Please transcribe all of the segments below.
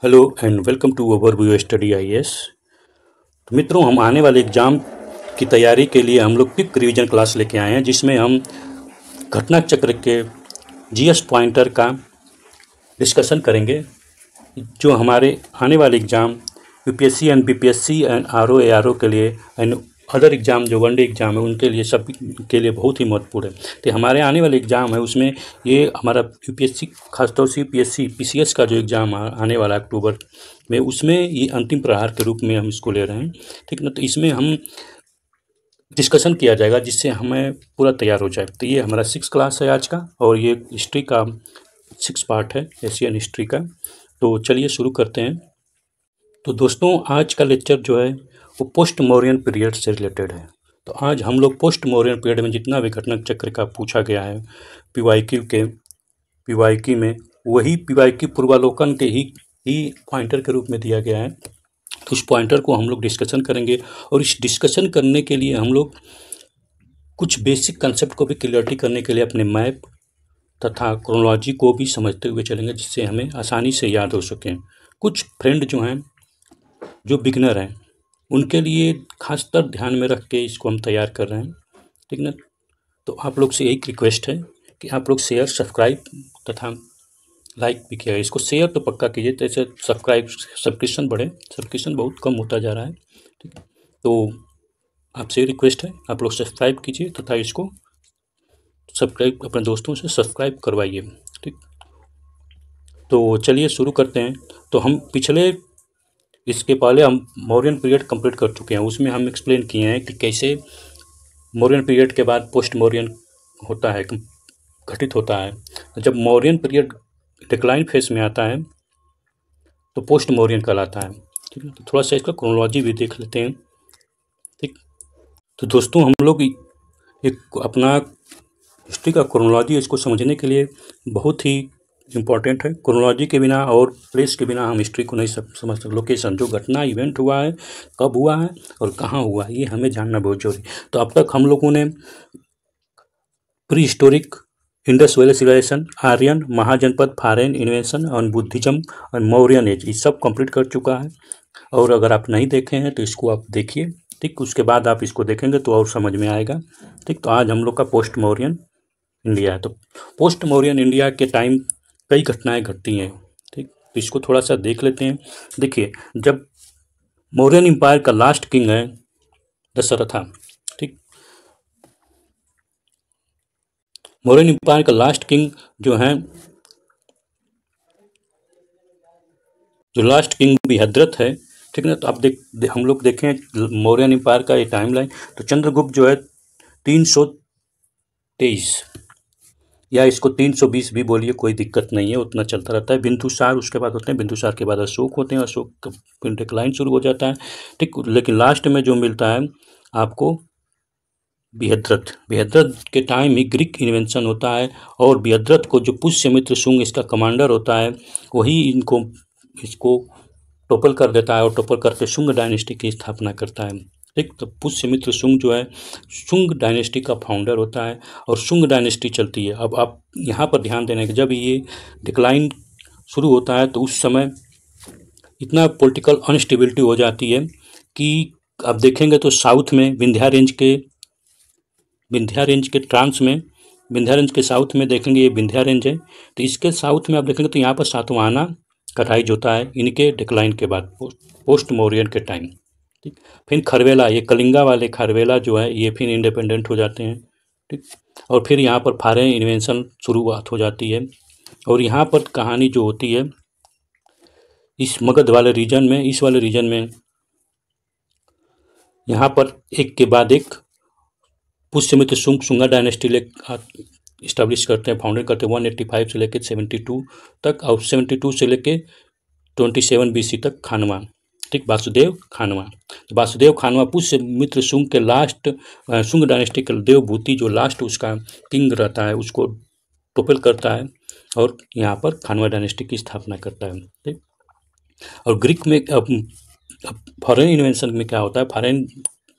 Hello and welcome to overview study IAS. तो मित्रों, हम आने वाले एग्ज़ाम की तैयारी के लिए हम लोग क्विक रिवीजन क्लास लेके आए हैं, जिसमें हम घटना चक्र के जीएस पॉइंटर का डिस्कशन करेंगे। जो हमारे आने वाले exam UPSC and BPSC and RO ARO के लिए एंड अदर एग्ज़ाम जो वनडे एग्ज़ाम है उनके लिए सब के लिए बहुत ही महत्वपूर्ण है। तो हमारे आने वाले एग्ज़ाम है उसमें ये हमारा यूपीएससी खासतौर से यूपीएससी पीसीएस का जो एग्ज़ाम आने वाला अक्टूबर में, उसमें ये अंतिम प्रहार के रूप में हम इसको ले रहे हैं। ठीक ना। तो इसमें हम डिस्कशन किया जाएगा जिससे हमें पूरा तैयार हो जाए। तो ये हमारा 6 क्लास है आज का, और ये हिस्ट्री का 6 पार्ट है, एशियन हिस्ट्री का। तो चलिए शुरू करते हैं। तो दोस्तों, आज का लेक्चर जो है वो पोस्ट मौर्यन पीरियड से रिलेटेड है। तो आज हम लोग पोस्ट मौर्यन पीरियड में जितना भी घटना चक्र का पूछा गया है पीवाईक्यू में, वही पीवाईक्यू पूर्वालोकन के ही पॉइंटर के रूप में दिया गया है। तो उस पॉइंटर को हम लोग डिस्कशन करेंगे, और इस डिस्कशन करने के लिए हम लोग कुछ बेसिक कंसेप्ट को भी क्लियरिटी करने के लिए अपने मैप तथा क्रोनोलॉजी को भी समझते हुए चलेंगे, जिससे हमें आसानी से याद हो सकें। कुछ फ्रेंड जो हैं, जो बिगनर हैं, उनके लिए खासकर ध्यान में रख के इसको हम तैयार कर रहे हैं। ठीक ना। तो आप लोग से एक रिक्वेस्ट है कि आप लोग शेयर, सब्सक्राइब तथा लाइक भी किया। इसको शेयर तो पक्का कीजिए, तो ऐसे सब्सक्रिप्शन बढ़े। सब्सक्रिप्शन बहुत कम होता जा रहा है। ठीक है। तो आपसे रिक्वेस्ट है, आप लोग सब्सक्राइब कीजिए तथा इसको सब्सक्राइब अपने दोस्तों से सब्सक्राइब करवाइए। ठीक। तो चलिए शुरू करते हैं। तो हम इसके पहले हम मौर्यन पीरियड कंप्लीट कर चुके हैं। उसमें हम एक्सप्लेन किए हैं कि कैसे मौर्यन पीरियड के बाद पोस्ट मौर्यन होता है, घटित होता है। जब मौर्यन पीरियड डिक्लाइन फेस में आता है तो पोस्ट मौर्यन कहलाता है। ठीक है। तो थोड़ा सा इसका क्रोनोलॉजी भी देख लेते हैं। ठीक। तो दोस्तों, हम लोग एक अपना हिस्ट्री का क्रोनोलॉजी इसको समझने के लिए बहुत ही इम्पॉर्टेंट है। क्रोनोलॉजी के बिना और प्लेस के बिना हम हिस्ट्री को नहीं समझ सकते। लोकेशन, जो घटना इवेंट हुआ है, कब हुआ है और कहाँ हुआ है, ये हमें जानना बहुत जरूरी। तो अब तक हम लोगों ने prehistoric, Indus valley civilisation, Aryan, Mahajanapada, foreign invention और बुद्धिज्म और मौर्यन एज, ये सब कंप्लीट कर चुका है। और अगर आप नहीं देखे हैं तो इसको आप देखिए। ठीक। उसके बाद आप इसको देखेंगे तो और समझ में आएगा। ठीक। तो आज हम लोग का पोस्ट मौर्यन इंडिया है। तो पोस्ट मौर्यन इंडिया के टाइम कई घटनाएं घटती हैं। ठीक। तो इसको थोड़ा सा देख लेते हैं। देखिए, जब मौर्यन एम्पायर का लास्ट किंग है दशरथा। ठीक। मौर्यन एम्पायर का लास्ट किंग जो है, जो लास्ट किंग बृहद्रथ है। ठीक है। तो आप हम लोग देखें मौर्यन एम्पायर का ये टाइमलाइन। तो चंद्रगुप्त जो है 323, या इसको 320 भी बोलिए, कोई दिक्कत नहीं है, उतना चलता रहता है। बिंदुसार उसके बाद होते हैं, बिंदुसार के बाद अशोक होते हैं, अशोक का डिक्लाइन शुरू हो जाता है। ठीक। लेकिन लास्ट में जो मिलता है आपको बृहद्रथ के टाइम ही ग्रीक इन्वेंशन होता है, और बृहद्रथ को जो पुष्यमित्र शुंग इसका कमांडर होता है, वही इसको टोपल कर देता है, और टोपल करके शुंग डायनेस्टी की स्थापना करता है। ठीक। तो पुष्यमित्र शुंग जो है शुंग डायनेस्टी का फाउंडर होता है, और शुंग डायनेस्टी चलती है। अब आप यहाँ पर ध्यान देना कि जब ये डिक्लाइन शुरू होता है तो उस समय इतना पॉलिटिकल अनस्टेबिलिटी हो जाती है कि आप देखेंगे तो साउथ में विंध्या रेंज के साउथ में देखेंगे, ये विंध्या रेंज है। तो इसके साउथ में आप देखेंगे तो यहाँ पर सातवाहना का राइज होता है इनके डिक्लाइन के बाद, पोस्ट मौर्यन के टाइम। ठीक। फिर खरवेला, ये कलिंगा वाले खरवेला जो है, ये फिर इंडिपेंडेंट हो जाते हैं। ठीक। और फिर यहाँ पर फॉरेन इन्वेंशन शुरुआत हो जाती है। और यहाँ पर कहानी जो होती है इस मगध वाले रीजन में, यहाँ पर एक के बाद एक पुष्यमित्र शुंगा डायनेस्टी इस्टेब्लिश करते हैं, फाउंडेड करते हैं 185 से लेकर 72 तक, और 72 से लेकर 27 BC तक खानवा। ठीक। वासुदेव खानवा। तो वासुदेव खानवा पुष्यमित्र शुंग के लास्ट, शुंग डायनेस्टी के देवभूति जो लास्ट उसका किंग रहता है, उसको टोपल करता है, और यहाँ पर खानवा डायनेस्टी की स्थापना करता है। ठीक। और ग्रीक में अब फॉरेन इन्वेंशन में क्या होता है,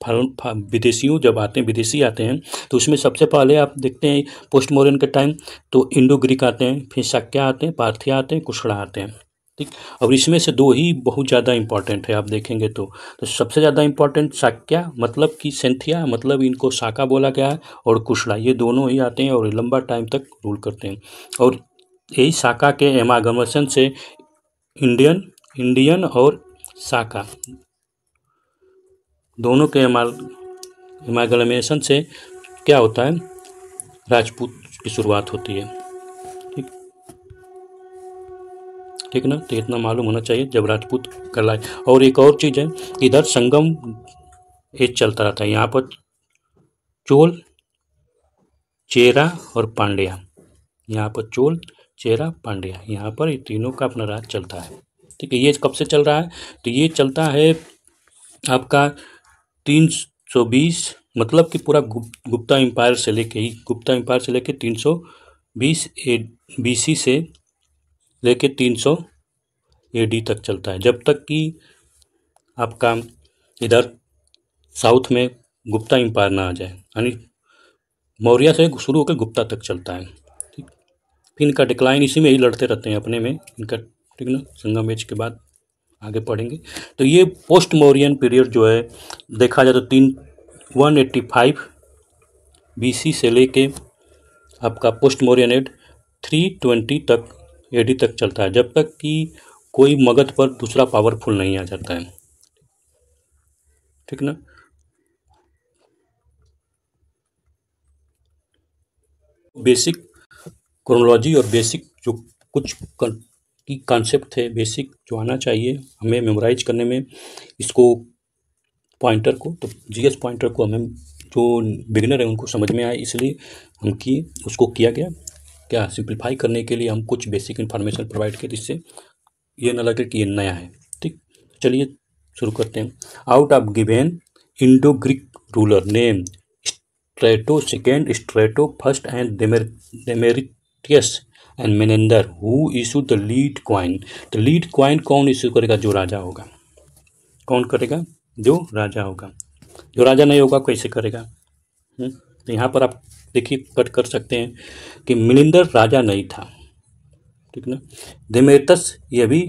विदेशियों जब आते हैं, विदेशी आते हैं, तो उसमें सबसे पहले आप देखते हैं पोस्ट मॉडर्न के टाइम तो इंडो ग्रीक आते हैं, फिर शाक्या आते हैं, पार्थिया आते हैं, कुशड़ा आते हैं। ठीक। और इसमें से दो ही बहुत ज़्यादा इंपॉर्टेंट है, आप देखेंगे तो सबसे ज़्यादा इंपॉर्टेंट शाक्या मतलब कि सिंथिया मतलब इनको शाका बोला गया है, और कुशला, ये दोनों ही आते हैं और लंबा टाइम तक रूल करते हैं। और यही शाका के एमागमेशन से इंडियन और शाका दोनों के एमागमेशन से क्या होता है, राजपूत की शुरुआत होती है। ठीक, ठीक ना। तो इतना मालूम होना चाहिए जब राजपूत कहलाए। और एक और चीज़ है, इधर संगम एज चलता रहता है, यहाँ पर चोल, चेरा और पांड्या, यहाँ पर चोल, चेरा, पांड्या, यहाँ पर ये तीनों का अपना राज चलता है। ठीक है, ये कब से चल रहा है, तो ये चलता है आपका 320, मतलब कि पूरा गुप्ता एम्पायर से लेके 320 BC से लेके 300 AD तक चलता है, जब तक कि आपका इधर साउथ में गुप्ता एम्पायर ना आ जाए, यानी मौर्य से शुरू होकर गुप्ता तक चलता है। ठीक, फिर इनका डिक्लाइन इसी में ही लड़ते रहते हैं अपने में इनका। ठीक ना, संगम एज के बाद आगे पढ़ेंगे। तो ये पोस्ट मौर्यन पीरियड जो है देखा जाए तो 185 BC से लेके आपका पोस्ट मौर्यन एड 320 तक AD तक चलता है, जब तक कि कोई मगध पर दूसरा पावरफुल नहीं आ जाता है। ठीक ना। बेसिक क्रोनोलॉजी और बेसिक जो कुछ की कॉन्सेप्ट थे, बेसिक जो आना चाहिए हमें मेमोराइज करने में, इसको पॉइंटर को, तो GS पॉइंटर को हमें जो बिगिनर है उनको समझ में आए, इसलिए हम किए, उसको किया गया क्या, सिंप्लीफाई करने के लिए हम कुछ बेसिक इन्फॉर्मेशन प्रोवाइड किए, जिससे ये ना लगे कि ये नया है। ठीक, चलिए शुरू करते हैं। Out of given Indo Greek ruler name strato second, strato first and Demetrius and Menander who issue the lead coin. तो लीड क्वाइन कौन इशू करेगा, जो राजा होगा। कौन करेगा, जो राजा होगा। जो राजा नहीं होगा कैसे करेगा। तो यहाँ पर आप देखिए कट कर सकते हैं कि मिलिंदर राजा नहीं था। ठीक ना। डेमेटस ये भी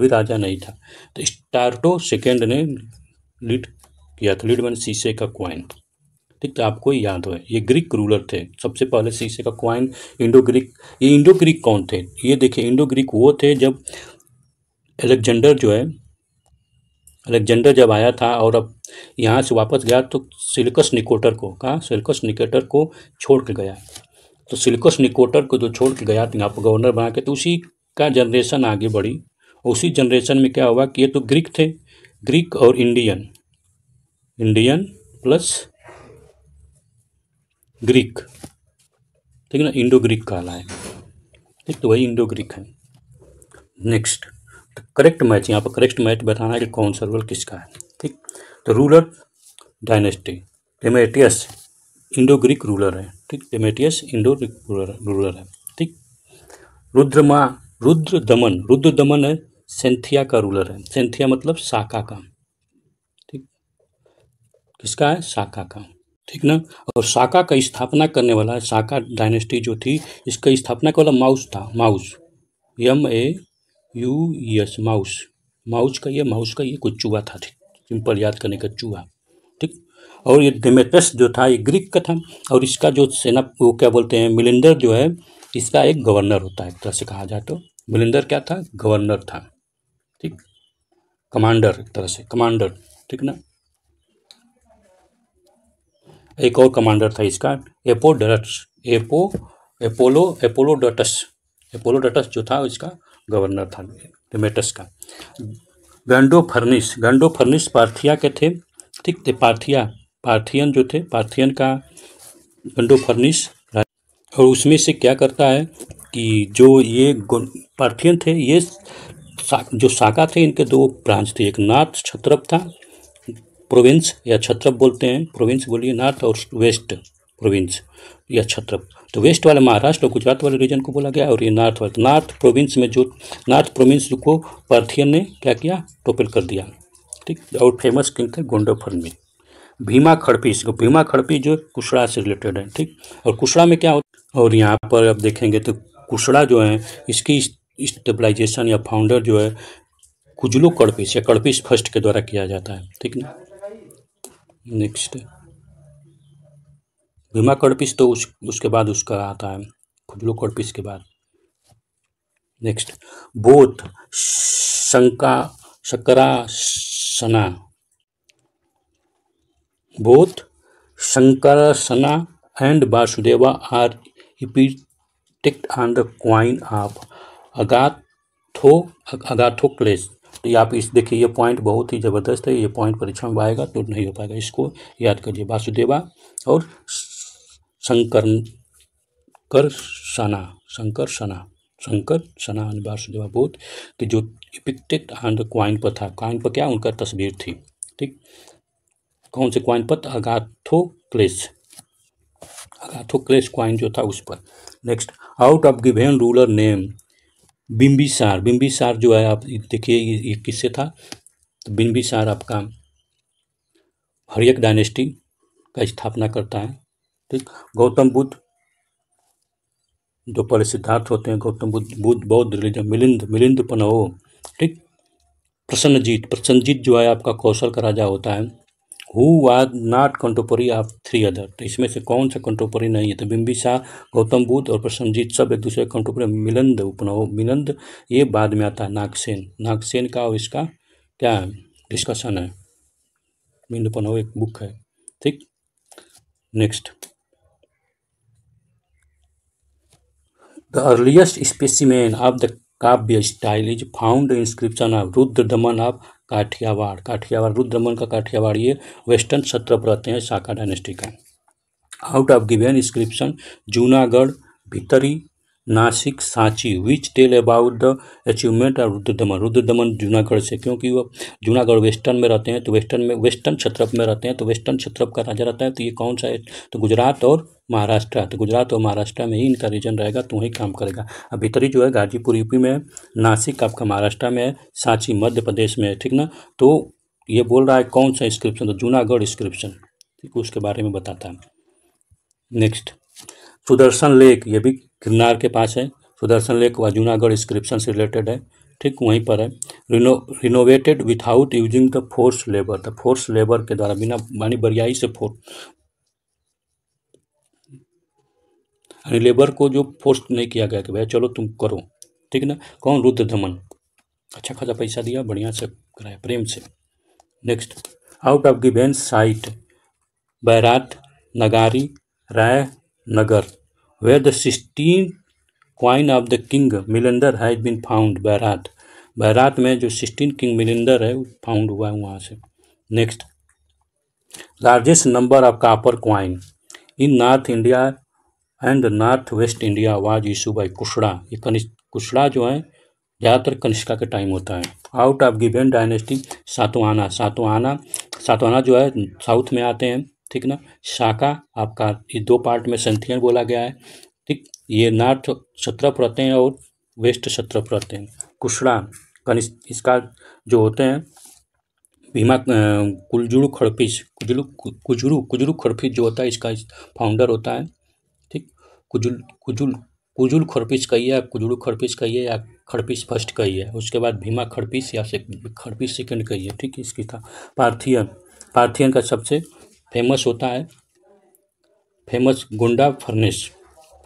राजा नहीं था। तो स्टार्टो सेकेंड ने लीड किया था, लीड मैंने शीशे का क्वाइन। ठीक, तो आपको याद हो, ये ग्रीक रूलर थे सबसे पहले, शीशे का क्वाइन इंडो ग्रीक। ये इंडो ग्रीक कौन थे, ये देखिए, इंडो ग्रीक वो थे जब अलेक्जेंडर जो है, अलेक्जेंडर जब आया था और अब यहाँ से वापस गया तो सिल्कस निकोटर को कहा, सिल्कस निकोटर को छोड़ के गया। तो सिल्कस निकोटर को जो छोड़ के गया तो यहाँ पर गवर्नर बना के, तो उसी का जनरेशन आगे बढ़ी। उसी जनरेशन में क्या हुआ कि ये तो ग्रीक थे, ग्रीक और इंडियन प्लस ग्रीक। ठीक है ना, इंडो ग्रीक कहलाए। ठीक, तो वही इंडो ग्रीक है। नेक्स्ट, तो करेक्ट मैच, यहाँ पर करेक्ट मैच बताना है कि कौन सा रूलर किसका है। ठीक, तो ruler dynasty Demetrius Indo Greek ruler है। ठीक, डेमेट्रियस इंडो ग्रीक रूलर है। ठीक, रुद्र दमन है सेंथिया का रूलर है। सेंथिया मतलब शाका का। ठीक, किसका है, शाका का। ठीक ना। और शाका का स्थापना करने वाला, शाका डायनेस्टी जो थी इसका स्थापना करने वाला माउस था। माउस MAUS, माउस का ये कोई चूहा था। ठीक, सिंपल याद करने का चूहा। ठीक, और ये डेमेटस जो था ये ग्रीक का था, और इसका जो सेना वो क्या बोलते हैं, मिलिंदर जो है इसका एक गवर्नर होता है, एक तरह से कहा जाए तो मिलिंदर क्या था, गवर्नर था। ठीक, कमांडर, एक तरह से कमांडर। ठीक ना। एक और कमांडर था इसका, एपोलोडटस जो था इसका गवर्नर था डेमेटस का। गंडो फर्निस पार्थिया के थे। ठीक, थे पार्थियन जो थे, पार्थियन का गंडो फर्निस। और उसमें से क्या करता है कि जो ये पार्थियन थे, ये जो शाका थे इनके दो ब्रांच थे, एक नॉर्थ क्षत्रप था, प्रोविंस या क्षत्रप बोलते हैं, प्रोविंस बोलिए, नॉर्थ और वेस्ट प्रोविंस या क्षत्रप। तो वेस्ट वाले महाराष्ट्र और गुजरात वाले रीजन को बोला गया, और ये नॉर्थ प्रोविंस में जो नॉर्थ प्रोविंस को पार्थियन ने क्या किया, टोपल कर दिया। ठीक, और फेमस किंग थे गोंडोफर्मी। भीमा खड़पी जो कुशड़ा से रिलेटेड है। ठीक, और कुशड़ा में क्या होता, और यहाँ पर अब देखेंगे तो कुशड़ा जो है इसकी स्टेबलाइजेशन या फाउंडर जो है कुजलू कड़पिस या कड़पिस फर्स्ट के द्वारा किया जाता है, ठीक ना। नेक्स्ट भीमा कड़पिस तो उसके बाद उसका आता है कुजलू कड़पिस के बाद। Next both Shankarasana both Shankarasana and Vasudeva are depicted on the coin of Agathocles। तो ये आप इस देखिए, ये पॉइंट बहुत ही ज़बरदस्त है, ये पॉइंट परीक्षा में आएगा तो नहीं हो पाएगा, इसको याद करिए। वासुदेवा और शंकर सना वासुदेवा बोथ कि जो डिपिक्टेड ऑन द कॉइन पर था, कॉइन पर क्या उनका तस्वीर थी, ठीक। कौन से कॉइन पर? अगाथोक्लेस कॉइन जो था उस पर। Next out of given ruler name Bimbisara जो है आप देखिए ये किससे था, तो बिम्बिसार आपका हर्यक डायनेस्टी का स्थापना करता है, ठीक। गौतम बुद्ध जो पहले सिद्धार्थ होते हैं, गौतम बुद्ध बौद्ध रिलीजन मिलिंद पनहो, ठीक। प्रसन्नजीत जो है आपका कौशल का राजा होता है। Who was not contemporary of 3 other, तो इसमें से कौन सा कंटोपरी नहीं है, तो बिम्बिसार, गौतम बुद्ध और प्रसन्नजीत सब एक दूसरे कंटोपरी। मिलिंद ये बाद में आता है। नागसेन का और इसका क्या डिस्कशन है, मिलिंद उपनव एक बुक है, ठीक। Next the earliest specimen of the kavya style is found inscription of Rudradaman of Kathiawar Rudradaman का काठियावाड़, ये वेस्टर्न क्षत्रप रहते हैं शाका डायनेस्टी का। Out of given inscription Junagadh, Bhitari, Nasik, Sanchi which tell about the achievement of Rudradaman Junagadh से, क्योंकि वो जूनागढ़ वेस्टर्न में रहते हैं, तो वेस्टर्न क्षत्रप में रहते हैं, तो वेस्टर्न क्षत्रप का राजा रहता है। तो ये कौन सा है, तो गुजरात और महाराष्ट्र, तो गुजरात और महाराष्ट्र में ही इनका रीजन रहेगा, तो वहीं काम करेगा। अब भितरी जो है गाजीपुर यूपी में है, नासिक आपका महाराष्ट्र में है, सांची मध्य प्रदेश में है, ठीक ना। तो ये बोल रहा है कौन सा इंस्क्रिप्शन, तो जूनागढ़ इंस्क्रिप्शन, ठीक, उसके बारे में बताता है। नेक्स्ट सुदर्शन लेक, ये भी गिरनार के पास है, सुदर्शन लेक व जूनागढ़ इंस्क्रिप्शन से रिलेटेड है, ठीक, वहीं पर है। Renovated without using the force labour, the force labour के द्वारा बिना मानी बरियाई से लेबर को जो फोर्स नहीं किया गया कि भाई चलो तुम करो, ठीक ना। कौन? रुद्रदमन, अच्छा खासा पैसा दिया, बढ़िया से कराया, प्रेम से। Next out of given site Bairat, Nagari, Rai Nagar where the 16 coin of the king Milinder has been found. Bairat में जो 16 किंग मिलिंदर है वो फाउंड हुआ है वहाँ से। Next largest number of copper coin in North India and North West India was issue by Kushana, ये कुशड़ा जो है ज़्यादातर कनिष्का के टाइम होता है। Out of given dynasty Satavahana जो है साउथ में आते हैं, ठीक ना। शाका आपका ये 2 पार्ट में संथियन बोला गया है, ठीक। ये नॉर्थ क्षत्रप रहते हैं और वेस्ट क्षत्रप रहते हैं। कुशड़ा इसका जो होते हैं भीमा कुजरू खड़पिस जो होता है इसका फाउंडर होता है, ठीक। कुजुल खड़पिस कहिए, कुजरू खड़पिस कहिए या खड़पिस फर्स्ट कहिए, उसके बाद भीमा खड़पिस या खड़पिस सेकंड कहिए, ठीक। इसकी था पार्थियन का सबसे फेमस होता है गुंडा फर्नेस।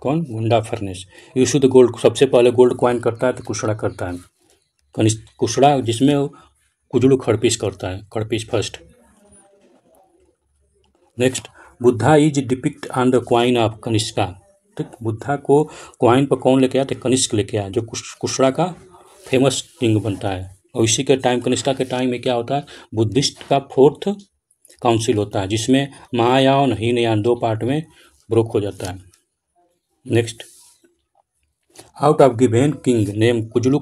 कौन? गुंडा फर्नेस। यूशु द गोल्ड, सबसे पहले गोल्ड कॉइन करता है तो कुशड़ा करता है, कुशड़ा जिसमें कुजलू खड़पिस करता है, Kadphises first. Next Buddha is depict on the coin of Kanishka, ठीक। बुद्धा को कॉइन पर कौन लेके आया? तो कनिष्क लेके आया, जो कुशड़ा का फेमस किंग बनता है। और इसी के टाइम कनिष्का के टाइम में क्या होता है, बुद्धिस्ट का 4th काउंसिल होता है, जिसमें महायान हीनयान 2 पार्ट में ब्रोक हो जाता है। Next out of given king name Kujula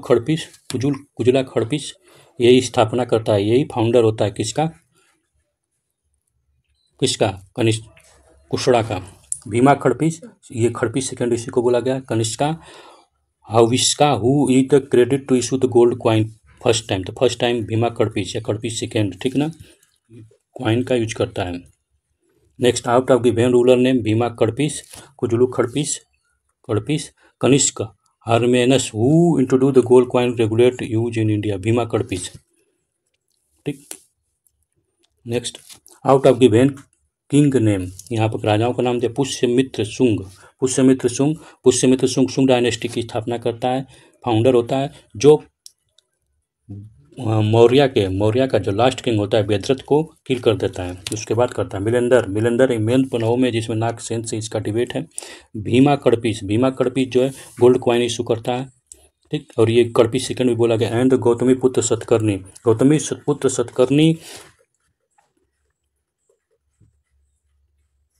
Kadphises यही स्थापना करता है, यही फाउंडर होता है किसका कुशड़ा का। भीमा खड़पिस, ये खड़पिस सेकेंड इसी को बोला गया। Kanishka Huvishka who is the credit to issue the gold coin first time, तो फर्स्ट टाइम भीमा खड़पिस या खड़पिस सेकेंड, ठीक ना, कॉइन का यूज करता है। Next out of given ruler name Bhima Kadphises, Kujula Kadphises, Kadphises. Kanishka Hermaeus who introduce the gold coin regulate use in India, Bhima Kadphises. ठीक, next, out of given king name, यहाँ पर राजाओं का नाम दिया पुष्यमित्र शुंग। पुष्यमित्र शुंग, पुष्यमित्र शुंग शुंग डायनेस्टी की स्थापना करता है, फाउंडर होता है, जो मौर्य का जो लास्ट किंग होता है बेदरथ को किल कर देता है। उसके बाद करता है मिलेंदर एक मेन पनाव में जिसमें नाग सेन से इसका डिबेट है। भीमा कड़पिस जो है गोल्ड कॉइन इशू करता है। ठीक, और ये कड़पिस सेकंड भी बोला गया। And Gautamiputra Satakarni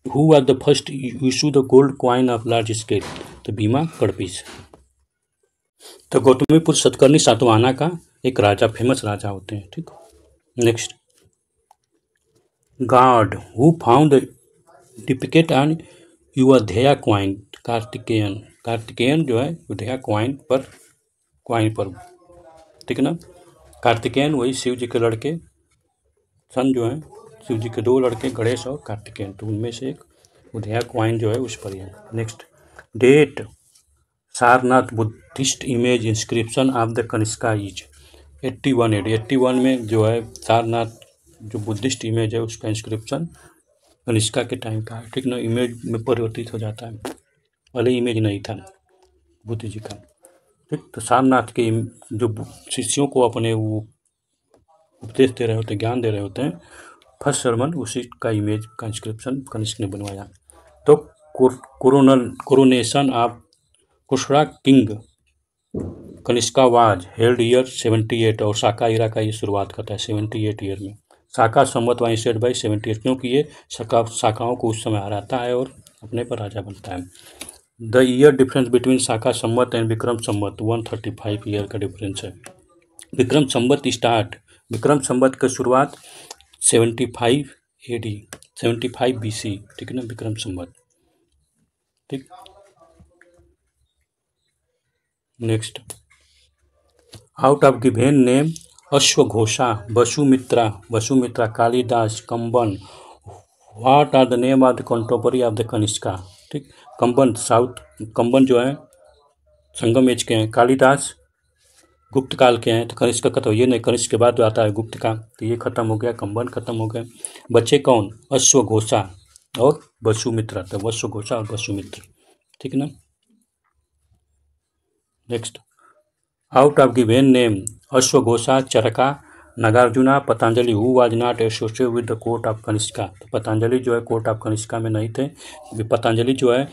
who are the first issue the gold coin of large scale, तो भीमा कड़पिस। तो गौतमीपुत्र सतकर्णी सातवाहना का एक राजा, फेमस राजा होते हैं। ठीक, next, god who found depicted on Yaudheya coin, Kartikeyan जो है युवधेया क्वाइन पर ठीक ना। कार्तिकेयन वही शिव जी के लड़के, सन जो है शिव जी के दो लड़के गणेश और कार्तिकेयन, तो उनमें से एक युवधेया क्वाइन जो है उस पर है। Next, date Sarnath Buddhist image inscription of the Kanishka is 81 AD। 81 में जो है सारनाथ जो बुद्धिस्ट इमेज है उसका इंस्क्रिप्शन कनिष्का के टाइम का है। ठीक ना, इमेज में परिवर्तित हो जाता है, पहले इमेज नहीं था बुद्ध जी का। ठीक, तो सारनाथ के जो शिष्यों को अपने वो उपदेश दे रहे होते हैं, ज्ञान दे रहे होते हैं, फर्स्ट सरमन उसी का इमेज का इंस्क्रिप्शन कनिष्क ने बनवाया। तो coronation of Kushana king Kanishka was held year 78, और साका इरा का ये शुरुआत करता है 78 ईयर में। साका संवत वाई सेट बाई 78, क्योंकि ये शाखाओं को उस समय हराता है और अपने पर राजा बनता है। The year difference between Saka Samvat and Vikram Samvat 135 year का डिफरेंस है। विक्रम संवत की शुरुआत 75 AD 75 BC, ठीक है ना, विक्रम संवत। ठीक, next, out of given name अश्वघोषा, Vasumitra, Kalidas, Kamban, what are the name of the contemporary of the Kanishka. ठीक, कंबन जो है संगम एज के हैं, कालिदास गुप्त काल के हैं, तो कनिष्क का तो ये नहीं, कनिष्क के बाद जो आता है गुप्त का, तो ये खत्म हो गया, कंबन खत्म हो गए। बच्चे कौन, अश्वघोषा और वसुमित्रा, तो अश्वघोषा और वसुमित्र। ठीक है ना। Next, out of given name अश्वघोषा, Charaka, Nagarjuna, Patanjali who was not associated with the court of Kanishka. तो पतंजलि जो है कोर्ट ऑफ कनिष्का में नहीं थे। पतंजलि जो है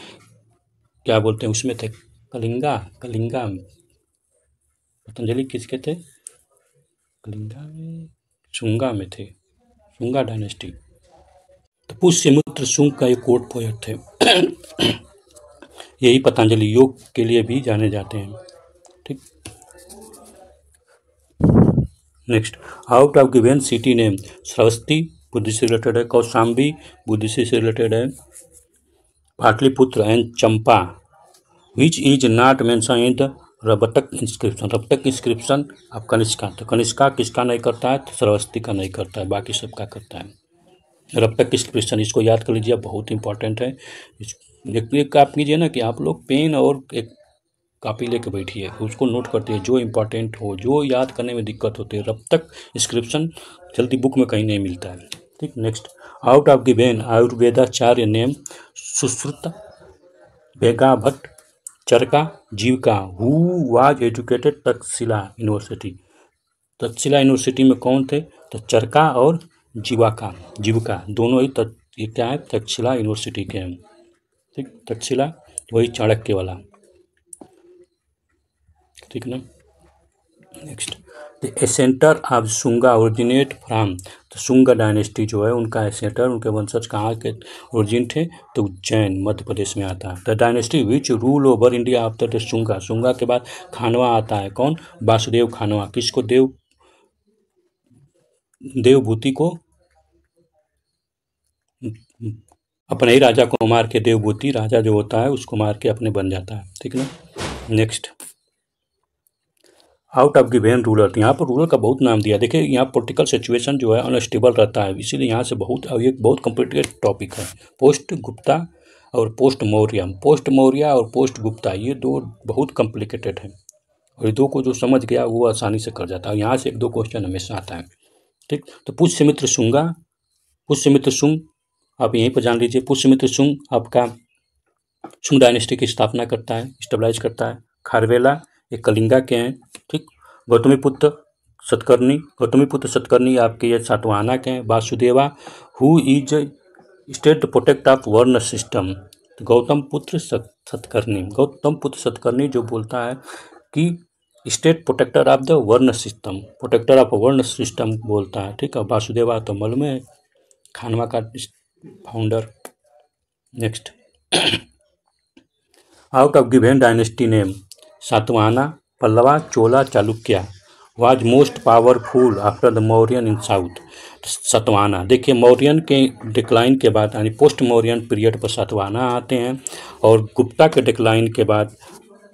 क्या बोलते हैं उसमें थे, कलिंगा। पतंजलि किसके थे, कलिंगा में, शुंगा में थे, शुंगा डायनेस्टी। तो पुष्यमित्र शुंग का एक कोर्ट पोएट थे। यही पतंजलि योग के लिए भी जाने जाते हैं। ठीक, next, out of given city name Shravasti Buddhist से रिलेटेड है, कौशाम्बी बुद्धिस्ट से रिलेटेड है, Pataliputra and Champa, which is not mention in the Rabatak inscription of Kanishka. तो कनिष्का किसका नहीं करता है, तो श्रावस्ती का नहीं करता है, बाकी सबका करता है। रबटक इंस्क्रिप्शन, इसको याद कर लीजिए, बहुत इंपॉर्टेंट है। एक आप कीजिए ना कि आप लोग पेन और एक कॉपी लेके बैठिए, उसको नोट करते हैं, जो इंपॉर्टेंट हो, जो याद करने में दिक्कत होती है। रबटक इंस्क्रिप्शन जल्दी बुक में कहीं नहीं मिलता है। ठीक, next, out of given Ayurvedacharya name Sushruta, Begabhatta, Charaka, Jivika, who was educated Takshashila university. Takshashila university में कौन थे, तो चरका और जीविका दोनों ही ये क्या है, तक्षशिला यूनिवर्सिटी के हैं। ठीक, तक्षशिला वही चाणक्य वाला। ठीक ना। Next, the centre of Shunga originate from, तो शुंगा डायनेस्टी जो है उनका सेंटर, उनके वंशज कहाँ के ओरिजिन थे, तो उज्जैन मध्य प्रदेश में आता है। The dynasty which rule over India after the Shunga के बाद खानवा आता है। कौन, वासुदेव खानवा। किसको, देवभूति को, अपने ही राजा को मार के, देवभूति राजा जो होता है उसको मार के अपने बन जाता है। ठीक ना। Next, out of given ruler, यहाँ पर रूलर का बहुत नाम दिया। देखिए यहाँ पॉलिटिकल सिचुएशन जो है अनस्टेबल रहता है, इसीलिए यहाँ से एक बहुत कॉम्प्लिकेटेड टॉपिक है। पोस्ट गुप्ता और पोस्ट मौर्य। पोस्ट मौर्य और पोस्ट गुप्ता ये दो बहुत कॉम्प्लिकेटेड हैं, और ये दो को जो समझ गया वो आसानी से कर जाता है। यहाँ से 1-2 क्वेश्चन हमेशा आता है। ठीक, तो पुष्यमित्र शुंगा, पुष्यमित्र शुंग आप यहीं पर जान लीजिए। पुष्यमित्र शुंग आपका शुंग डायनेस्टी की स्थापना करता है, स्टेबलाइज करता है। खारवेला ये कलिंगा के हैं। ठीक, गौतमीपुत्र सतकर्णी, गौतमीपुत्र सतकर्णी आपके ये सातवाहना के हैं। Vasudeva who is state protect of वर्ण सिस्टम। गौतम पुत्र सतकर्णी, गौतम पुत्र सतकर्णी जो बोलता है कि स्टेट प्रोटेक्टर ऑफ द वर्ण सिस्टम, प्रोटेक्टर ऑफ वर्ण सिस्टम बोलता है। ठीक है, वासुदेवा तो मल में खानवा का founder. Next, out of given dynasty name Satavahana, Pallava, Chola, Chalukya was most powerful after the Mauryan in south. Satavahana देखिए, मौर्यन के डिक्लाइन के बाद यानी पोस्ट मौर्यन पीरियड पर सातवाहना आते हैं, और गुप्ता के डिक्लाइन के बाद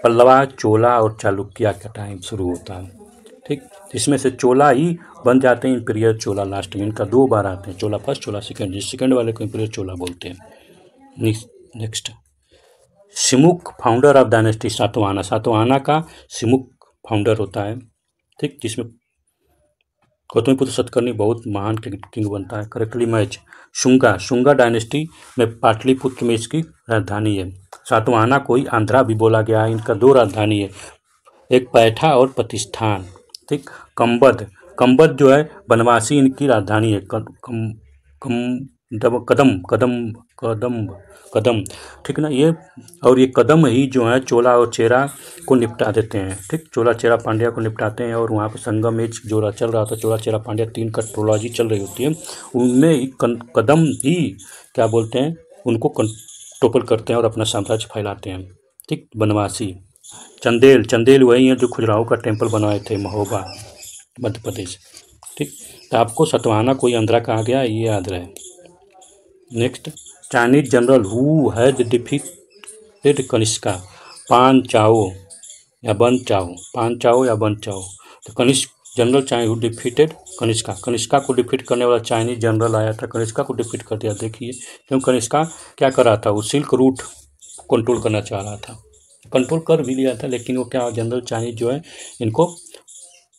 पल्लवा, चोला और चालुक्य का टाइम शुरू होता है। ठीक, इसमें से चोला ही बन जाते हैं इंपीरियल चोला लास्ट में। इनका 2 बार आते हैं, चोला फर्स्ट, चोला सेकंड। जिस सेकंड वाले को इंपीरियल चोला बोलते हैं। Next, Simuk founder of dynasty Satavahana, Satavahana का सिमुक फाउंडर होता है। ठीक, जिसमें गौतमीपुत्र सतकर्णी बहुत महान किंग बनता है। Correctly match. Shunga, Shunga dynasty में पाटलिपुत्र में इसकी राजधानी है। सातवाहना को ही आंध्रा भी बोला गया है। इनका 2 राजधानी है, एक पैठा और प्रतिष्ठान। ठीक, कंबद, कंबद जो है बनवासी इनकी राजधानी है। कदम कदम कदम कदम। ठीक ना, ये और ये कदम ही जो है चोला और चेरा को निपटा देते हैं। ठीक, चोला चेरा पांड्या को निपटाते हैं, और वहाँ पर संगम एज जो चल रहा था, चोला चेरा पांड्या 3 का ट्रोलॉजी चल रही होती है, उनमें कदम ही क्या बोलते हैं उनको टोपल करते हैं और अपना साम्राज्य फैलाते हैं। ठीक, बनवासी। चंदेल, चंदेल वही है जो खजुराहो का टेम्पल बनाए थे, महोबा, मध्य प्रदेश। ठीक, तो आपको सातवाहना कोई आंध्रा कहा गया, ये याद रहे। Next, Chinese general who has defeated Kanishka, पान चाओ या बन चाओ, पान चाओ या बन चाओ। तो Kanishka general Chinese who defeated Kanishka, Kanishka को डिफीट करने वाला चाइनीज जनरल आया था, कनिष्का को डिफीट कर दिया। देखिए क्यों, कनिष्का क्या कर रहा था, वो सिल्क रूट कंट्रोल करना चाह रहा था, कंट्रोल कर भी लिया था, लेकिन वो क्या जनरल चाइनीज जो है इनको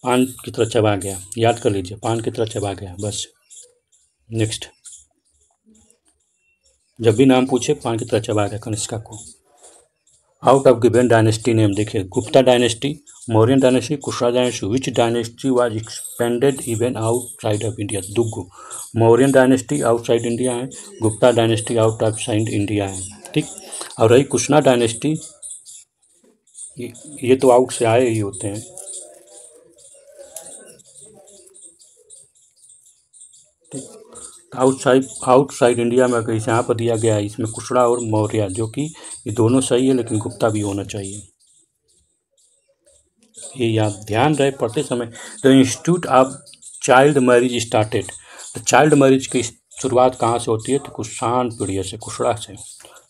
पान की तरह चबा गया। याद कर लीजिए, पान की तरह चबा गया बस। नेक्स्ट, जब भी नाम पूछे पान की तरह चबा गया कनिष्का को। Out of given dynasty name देखिए, Gupta dynasty, Mauryan dynasty, Kushana dynasty. Which dynasty was expanded even outside of India. दुग्गु, मौर्यन डायनेस्टी आउटसाइड इंडिया है, Gupta dynasty out of side India है। ठीक, और रही कुशना डायनेस्टी, ये तो आउट से आए ही होते हैं। आउटसाइड इंडिया में अगर यहाँ पर दिया गया है, इसमें कुशड़ा और मौर्य, जो कि ये दोनों सही है, लेकिन गुप्ता भी होना चाहिए। ये याद ध्यान रहे पढ़ते समय। The institute of child marriage started, तो चाइल्ड मैरिज की शुरुआत कहाँ से होती है, तो कुषाण पीढ़ी से, कुशड़ा से।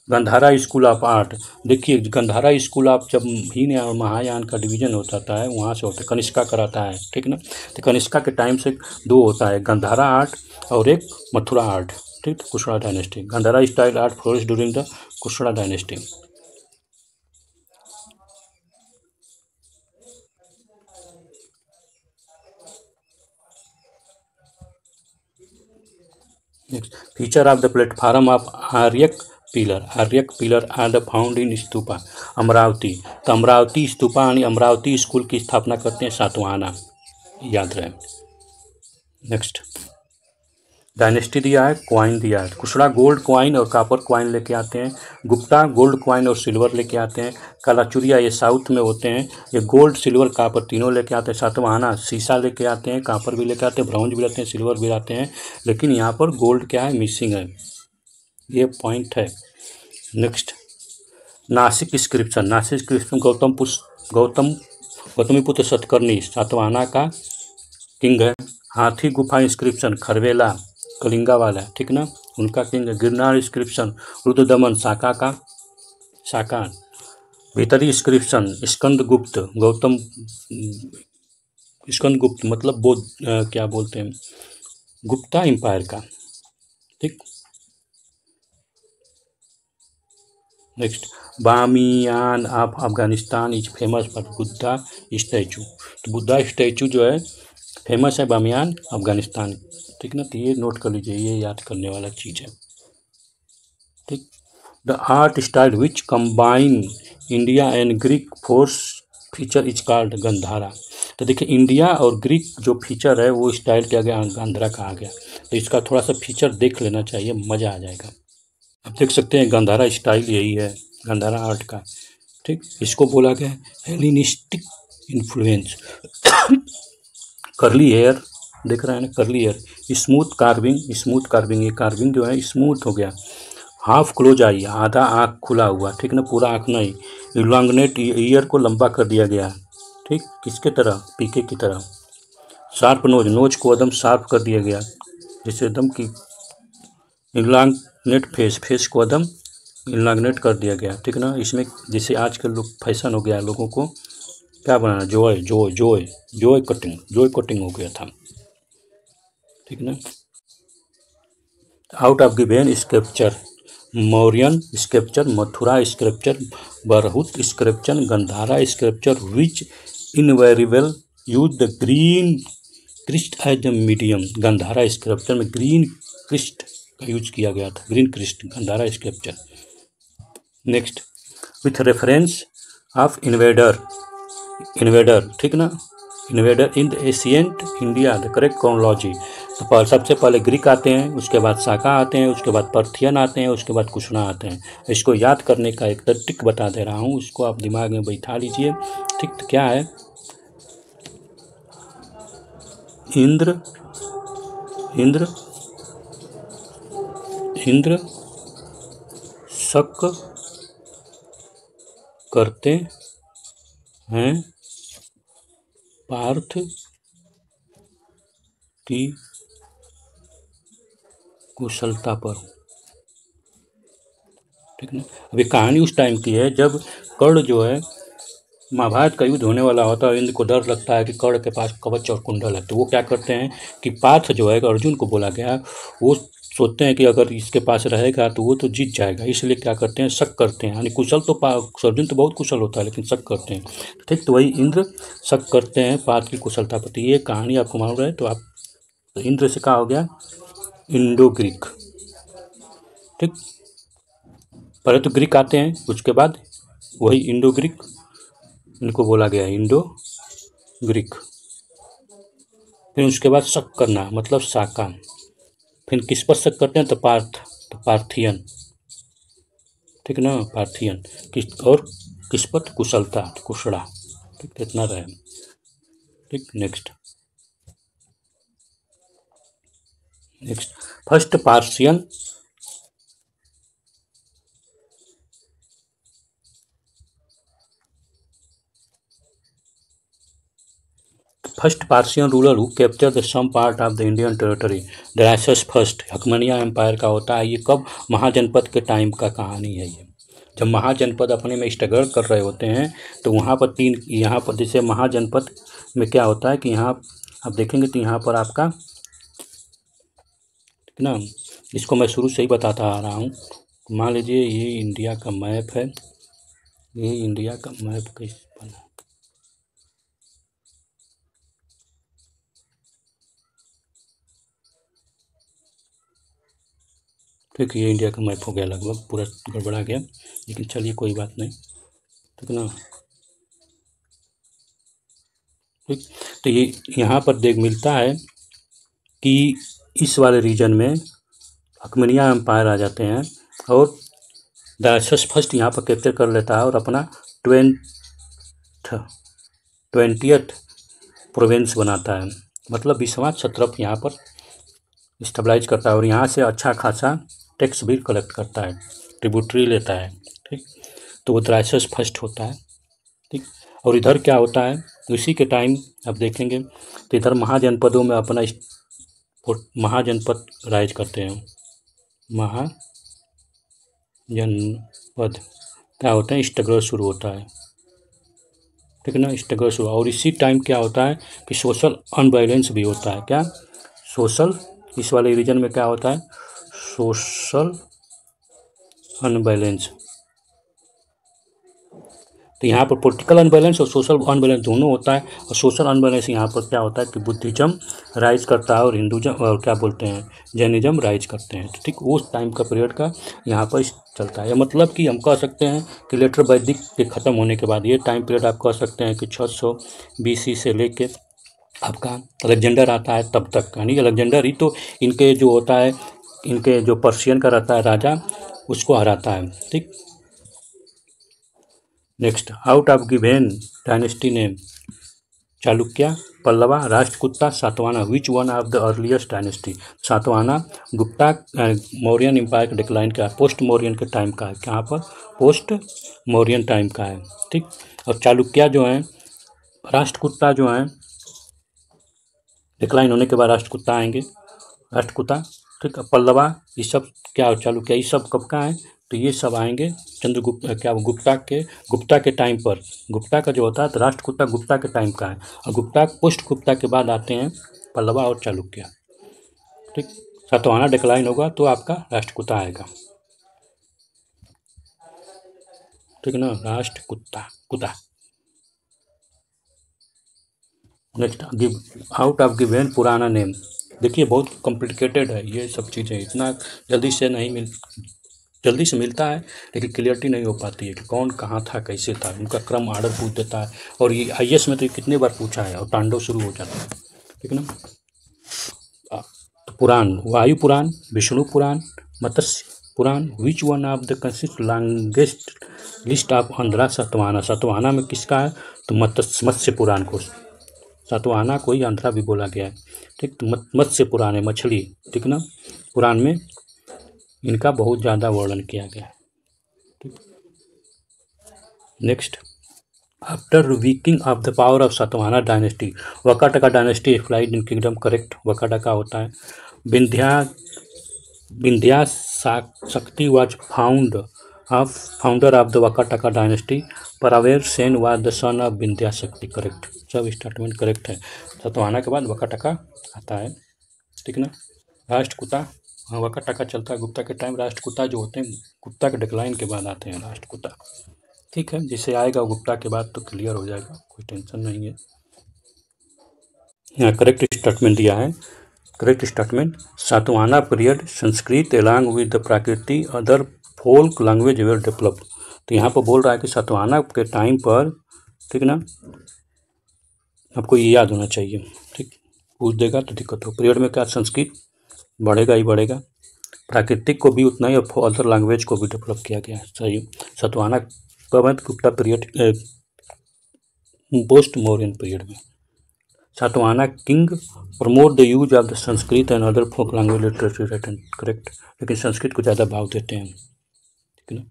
गंधारा स्कूल ऑफ आर्ट, देखिए गंधारा स्कूल ऑफ जब हीन और महायान का डिवीजन होता है वहाँ से होता है, कनिष्का कराता है। ठीक ना, तो कनिष्का के टाइम से 2 होता है, गंधारा आर्ट और एक मथुरा आर्ट। ठीक, Kushana dynasty. Gandhara style art flourish during the Kushana dynasty. Next, feature of the platform of Aryaka pillar, Aryaka pillar are the found in stupa Amaravati. तो अमरावती स्तूपा यानी अमरावती स्कूल की स्थापना करते हैं सातवाहना, याद रहे। नेक्स्ट, डायनेस्टी दिया है, क्वाइन दिया है। कुशड़ा गोल्ड क्वाइन और कॉपर क्वाइन लेके आते हैं, गुप्ता गोल्ड क्वाइन और सिल्वर लेके आते हैं, कालाचुरिया ये साउथ में होते हैं, ये गोल्ड सिल्वर कॉपर तीनों लेके आते हैं। सातवाहना सीसा लेके आते हैं, कॉपर भी लेके आते हैं, ब्रॉन्ज भी लाते हैं, सिल्वर भी लाते हैं, लेकिन यहाँ पर गोल्ड क्या है, मिसिंग है, ये पॉइंट है। Next, Nashik inscription, Nashik inscription Gautamiputra Satakarni Satavahana का किंग है। हाथी गुफा इंस्क्रिप्शन खरवेला कलिंगा वाला, ठीक ना, उनका किंग है। गिरनार इंस्क्रिप्शन रुद्रदमन साका का, साका। भीतरी इंस्क्रिप्शन स्कंदगुप्त गौतम, स्कंदगुप्त मतलब वो क्या बोलते हैं, गुप्ता एम्पायर का। ठीक, next, Bamiyan of Afghanistan is famous for Buddha statue. तो बुद्धा स्टैचू जो है फेमस है बामियान अफगानिस्तान, ठीक ना। तो ये नोट कर लीजिए, ये याद करने वाला चीज़ है, ठीक। The art style which combine India and Greek force feature is called Gandhara. तो देखिए, इंडिया और ग्रीक जो फीचर है वो स्टाइल क्या गया, गंधारा कहा गया। तो इसका थोड़ा सा फीचर देख लेना चाहिए, मज़ा आ जाएगा। आप देख सकते हैं गंधारा स्टाइल यही है, गंधारा आर्ट का, ठीक। इसको बोला गया हेलिनिस्टिक इन्फ्लुएंस। करली हेयर देख रहे हैं ना, curly hair, smooth carving, smooth carving, ये कार्विंग जो है स्मूथ हो गया। हाफ क्लोज आई, आधा आँख खुला हुआ, ठीक ना, पूरा आँख नहीं। इलांगनेट, ईयर को लंबा कर दिया गया, ठीक, किसके तरह, पीके की तरह। शार्प नोज, नोज को एकदम शार्प कर दिया गया, जैसे एकदम की। इलांगनेट फेस, फेस को एकदम इलांगनेट कर दिया गया, ठीक ना। इसमें जैसे आजकल लोग फैशन हो गया, लोगों को क्या बनाना, joy joy joy joy cutting, joy cutting हो गया था, ठीक ना। Out of given scripture, Mauryan scripture, Mathura scripture, Bharhut scripture, Gandhara scripture, which invariable use the green schist as the medium. Gandhara scripture में ग्रीन क्रिस्ट का यूज किया गया था, green schist, Gandhara scripture. Next, with reference of invader, invader, ठीक ना, invader in the ancient India, the correct chronology. तो सबसे पहले ग्रीक आते हैं, उसके बाद साका आते हैं, उसके बाद पर्थियन आते हैं, उसके बाद कुशना आते हैं। इसको याद करने का एक ट्रिक बता दे रहा हूँ, इसको आप दिमाग में बैठा लीजिए, ठीक। तो क्या है, इंद्र, इंद्र, इंद्र शक करते हैं पार्थ की कुशलता पर, ठीक ना। अभी कहानी उस टाइम की है जब कर्ण जो है, महाभारत का युद्ध होने वाला होता है, इंद्र को डर लगता है कि कर्ण के पास कवच और कुंडल है। तो वो क्या करते हैं कि पार्थ जो है, अर्जुन को बोला गया, वो सोचते हैं कि अगर इसके पास रहेगा तो वो तो जीत जाएगा, इसलिए क्या करते हैं, शक करते हैं। यानी कुशल तो अर्जुन तो बहुत कुशल होता है, लेकिन शक करते हैं, ठीक। तो वही इंद्र शक करते हैं पार्थ की कुशलता पर। ये कहानी आपको मालूम रहे तो आप, तो इंद्र से कहा हो गया इंडो ग्रीक, ठीक। पहले तो ग्रीक आते हैं, उसके बाद वही इंडो ग्रीक, इनको बोला गया इंडो ग्रीक। फिर उसके बाद शक करना मतलब साका। फिर किस पर शक करते हैं, तो पार्थ, तो पार्थियन, ठीक ना, पार्थियन। और किस पर, कुशलता, कुशड़ा, ठीक। इतना रहे, ठीक। Next, next, first Parthian, first Parthian ruler who capture the some part of the Indian territory, Darius first, Achaemenian empire का होता है। ये कब, महाजनपद के टाइम का कहानी है ये। जब महाजनपद अपने में स्ट्रगल कर रहे होते हैं तो वहाँ पर तीन, यहाँ पर जैसे महाजनपद में क्या होता है कि यहाँ आप देखेंगे तो यहाँ पर आपका, ठीक ना, इसको मैं शुरू से ही बताता आ रहा हूँ। मान लीजिए ये इंडिया का मैप है, ये इंडिया का मैप कैसे बना, ठीक। ये इंडिया का मैप हो गया, लगभग पूरा गड़बड़ा गया, लेकिन चलिए कोई बात नहीं, ठीक ना, ठीक। तो ये यहाँ पर देख मिलता है कि इस वाले रीजन में हकमनिया एम्पायर आ जाते हैं और डायसस फर्स्ट यहाँ पर कैप्चर कर लेता है और अपना 20th प्रोविंस बनाता है, मतलब 20वां क्षत्रप यहाँ पर स्टेबलाइज करता है और यहाँ से अच्छा खासा टैक्स भी कलेक्ट करता है, ट्रिब्यूटरी लेता है, ठीक। तो वो डायसस फर्स्ट होता है, ठीक। और इधर क्या होता है, उसी के टाइम आप देखेंगे तो इधर महाजनपदों में अपना महाजनपद राइज करते हैं। महाजनपद क्या होता है, स्ट्रगल शुरू होता है, ठीक है ना, स्ट्रगल शुरू। और इसी टाइम क्या होता है कि सोशल अनबैलेंस भी होता है। क्या, सोशल, इस वाले रीजन में क्या होता है, सोशल अनबैलेंस, तो यहाँ पर पॉलिटिकल अनबैलेंस और सोशल अनबैलेंस दोनों होता है। और सोशल अनबैलेंस यहाँ पर क्या होता है कि बुद्धिज्म राइज करता है और हिंदुज़म और क्या बोलते हैं जैनिज्म राइज करते हैं। तो ठीक उस टाइम का पीरियड का यहाँ पर चलता है। मतलब कि हम कह सकते हैं कि लेटर वैदिक के ख़त्म होने के बाद ये टाइम पीरियड आप कह सकते हैं कि 600 BC से लेके आपका अलेक्जेंडर आता है तब तक। यानी अलेक्जेंडर ही तो इनके जो होता है, इनके जो पर्शियन का रहता है राजा, उसको हराता है। ठीक, next, out of given dynasty name Chalukya, Pallava, Rashtrakuta, Satavahana, which one of the earliest dynasty. Satavahana Gupta Mauryan empire का डिक्लाइन का पोस्ट मौर्यन के टाइम का है, कहाँ पर पोस्ट मौर्यन टाइम का है। ठीक, और चालुक्य जो है, राष्ट्रकूटा जो है डिक्लाइन होने के बाद राष्ट्रकूटा आएंगे, राष्ट्रकूटा। ठीक, पल्लवा ये सब क्या चालुक्य ये सब कब का है, तो ये सब आएंगे चंद्रगुप्त क्या गुप्ता के टाइम पर। गुप्ता का जो होता है तो राष्ट्रकूटा गुप्ता के टाइम का है, और गुप्ता पोस्ट गुप्ता के बाद आते हैं पल्लवा और चालुक्य। ठीक, सातवाहना डिक्लाइन होगा तो आपका राष्ट्रकूटा आएगा। ठीक है ना, राष्ट्रकूटा कुता। Next, give out of given पुराना नेम। देखिए बहुत कॉम्प्लिकेटेड है ये सब चीज़ें, इतना जल्दी से मिलता है लेकिन क्लियरिटी नहीं हो पाती है कि कौन कहाँ था कैसे था, उनका क्रम आर्डर पूछ देता है। और ये IAS में तो ये कितने बार पूछा है और तांडव शुरू हो जाता है। ठीक है ना, तो Purana, Vayu Purana, Vishnu Purana, Matsya Purana, which one of the consist longest list of Andhra Satavahana. Satavahana में किसका है, तो मत्स्य पुराण को सातवाहना को ही आंध्रा भी बोला गया है। ठीक, तो मत्स्य पुराण है मछली। ठीक ना, पुराण में इनका बहुत ज़्यादा वर्णन किया गया है। ठीक, next, after weaking of the power of Satavahana dynasty Vakataka dynasty flied in kingdom. Correct, Vakataka होता है। Vindhya Shakti was founder of the Vakataka dynasty. Pravar Sen was the son of Vindhya Shakti. Correct, सब स्टेटमेंट करेक्ट है। सातवाहना के बाद वकाटका आता है। ठीक ना, राष्ट्रकूटा, हाँ वकाटका चलता है गुप्ता के टाइम। राष्ट्रकूटा जो होते हैं गुप्ता के डिक्लाइन के बाद आते हैं राष्ट्रकूटा। ठीक है, जिसे आएगा गुप्ता के बाद तो क्लियर हो जाएगा, कोई टेंशन नहीं है। यहाँ करेक्ट स्टेटमेंट दिया है। Correct statement, Satavahana period Sanskrit along with the Prakrit other folk language were develop. तो यहाँ पर बोल रहा है कि सातवाहना के टाइम पर, ठीक ना, आपको ये याद होना चाहिए। ठीक, पूछ देगा तो दिक्कत हो। पीरियड में क्या संस्कृत बढ़ेगा ही बढ़ेगा, प्राकृतिक को भी उतना ही, और अदर लैंग्वेज को भी डेवलप किया गया है। सही, Satavahana Gupta period post Mauryan period में। Satavahana king promote the use of the Sanskrit and other folk language literature written. Correct, लेकिन संस्कृत को ज़्यादा भाव देते हैं। ठीक है ना,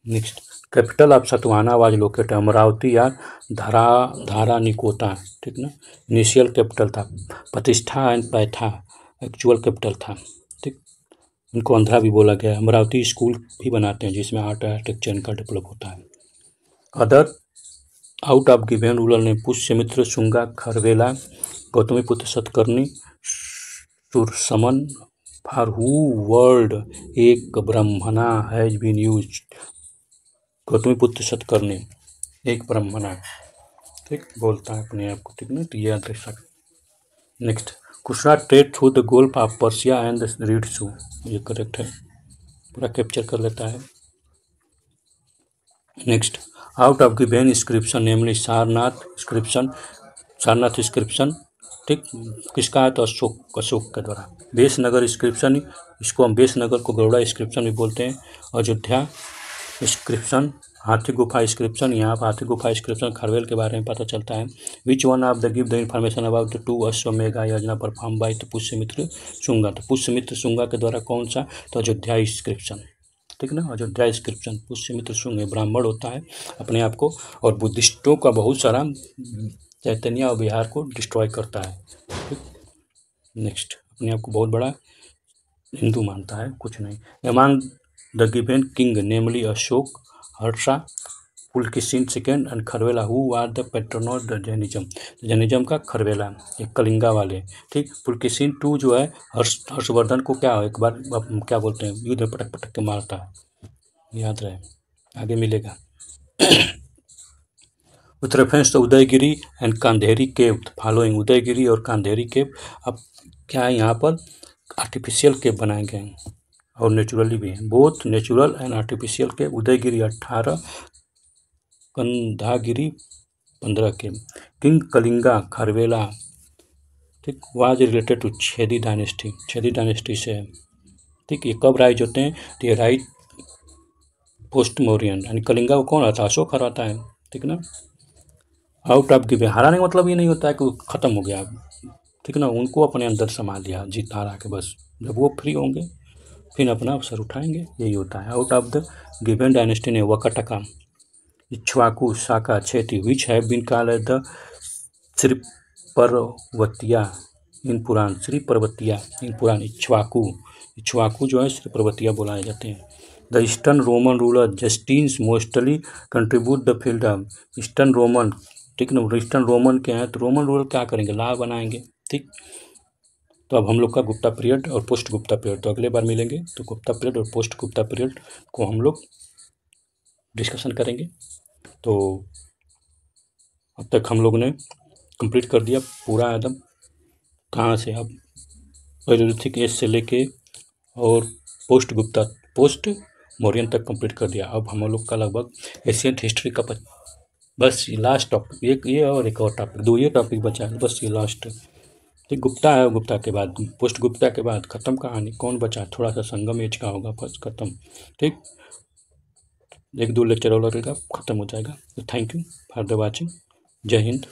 next, capital of Satavahana was located Amravati या धारानिकोटा। ठीक ना, इनिशियल कैपिटल था। प्रतिष्ठा एंड पैथा एक्चुअल कैपिटल था। ठीक, इनको आंध्रा भी बोला गया है। अमरावती स्कूल भी बनाते हैं जिसमें आर्ट आर्किटेक्चर इनका डेवलप होता है। Other out of given ruler ने Pushyamitra, Shunga, Kharavela, Gautamiputra Satakarni, Surasaman for who word Eka Brahmana has been used. Gautamiputra Satakarni Eka Brahmana, ठीक, बोलता है अपने आप को। ठीक ना, तो ये याद रख सकते। Next, Kushana trade through the gulf of Persia and the Red Sea correct है, पूरा कैप्चर कर लेता है। Next, out of given inscription namely Sarnath inscription. Sarnath inscription, ठीक, किसका है, तो अशोक के द्वारा। बेसनगर इंस्क्रिप्शन, इसको हम बेसनगर को गरुड़ा इंस्क्रिप्शन भी बोलते हैं। अयोध्या इंस्क्रिप्शन, हाथी गुफा इंस्क्रिप्शन, यहाँ पर हाथी गुफा इंस्क्रिप्शन खरवेल के बारे में पता चलता है। विच one of the give the information about the 2 अश्वमेघ योजना परफॉर्म बाय तो पुष्यमित्र शुंगा। तो पुष्यमित्र शुंगा के द्वारा कौन सा, तो अयोध्या इंस्क्रिप्शन। ठीक ना, अयोध्या इंस्क्रिप्शन, पुष्यमित्र शुंग ब्राह्मण होता है अपने आप को, और बुद्धिस्टों का बहुत सारा चैतन्य और बिहार को डिस्ट्रॉय करता है। ठीक, नेक्स्ट, अपने आप को बहुत बड़ा हिंदू मानता है, कुछ नहीं। Among the given king namely Ashoka, Harsha, Pulakeshin second and Kharavela who are the patron of the Jainism. Jainism का खरवेला, एक कलिंगा वाले। ठीक, पुलकेशिन 2 जो है हर्षवर्धन को क्या एक बार क्या बोलते हैं युद्ध में पटक पटक के मारता है, याद रहे। आगे मिलेगा। With reference to Udayagiri and Kandheri cave following, Udayagiri और कांधेरी केव। अब क्या है, यहाँ पर आर्टिफिशियल केव बनाए गए हैं और नेचुरली भी हैं, both natural and artificial cave. Udayagiri 18, Khandagiri 15 cave. King Kalinga Kharavela, ठीक, was related to Chedi dynasty, Chedi dynasty से है, ठीक। ये कब राइज होते हैं, तो ये राइज पोस्ट मौर्यन, यानी कलिंगा को कौन आता है, अशोक हराता है, ठीक ना। आउट ऑफ गिवे, हराने का मतलब ये नहीं होता है कि ख़त्म हो गया, ठीक ना, उनको अपने अंदर समा लिया जीत हरा के, बस जब वो फ्री होंगे फिर अपना अवसर उठाएंगे, यही होता है। Out of the given dynasty ने वकटका, इक्ष्वाकु, शाका, क्षेति, which have been called the Shri Parvatiya in Purana, Shri Parvatiya in Purana. Ikshvaku, Ikshvaku जो है श्री पर्वतिया बुलाए जाते हैं। The eastern Roman ruler Justin's mostly contribute the field of, eastern Roman, ठीक ना, ईस्टर्न रोमन के हैं तो रोमन रूलर क्या करेंगे, लॉ बनाएंगे, ठीक। तो अब हम लोग का गुप्ता पीरियड और पोस्ट गुप्ता पीरियड, तो अगले बार मिलेंगे तो गुप्ता पीरियड और पोस्ट गुप्ता पीरियड को हम लोग डिस्कशन करेंगे। तो अब तक हम लोग ने कंप्लीट कर दिया पूरा एकदम, कहाँ से, अब पैलियोलिथिक एज से लेके और पोस्ट गुप्ता, पोस्ट मौर्यन तक कंप्लीट कर दिया। अब हम लोग का लगभग एशियन हिस्ट्री का बस ये लास्ट टॉपिक, ये और एक और टॉपिक, दो ये टॉपिक बचा है, बस ये लास्ट, ठीक। गुप्ता है, गुप्ता के बाद पोस्ट गुप्ता के बाद खत्म कहानी, कौन बचा, थोड़ा सा संगम एज का होगा, बस खत्म, ठीक। एक दो लेक्चर और लगेगा, खत्म हो जाएगा। तो thank you for the watching. जय हिंद।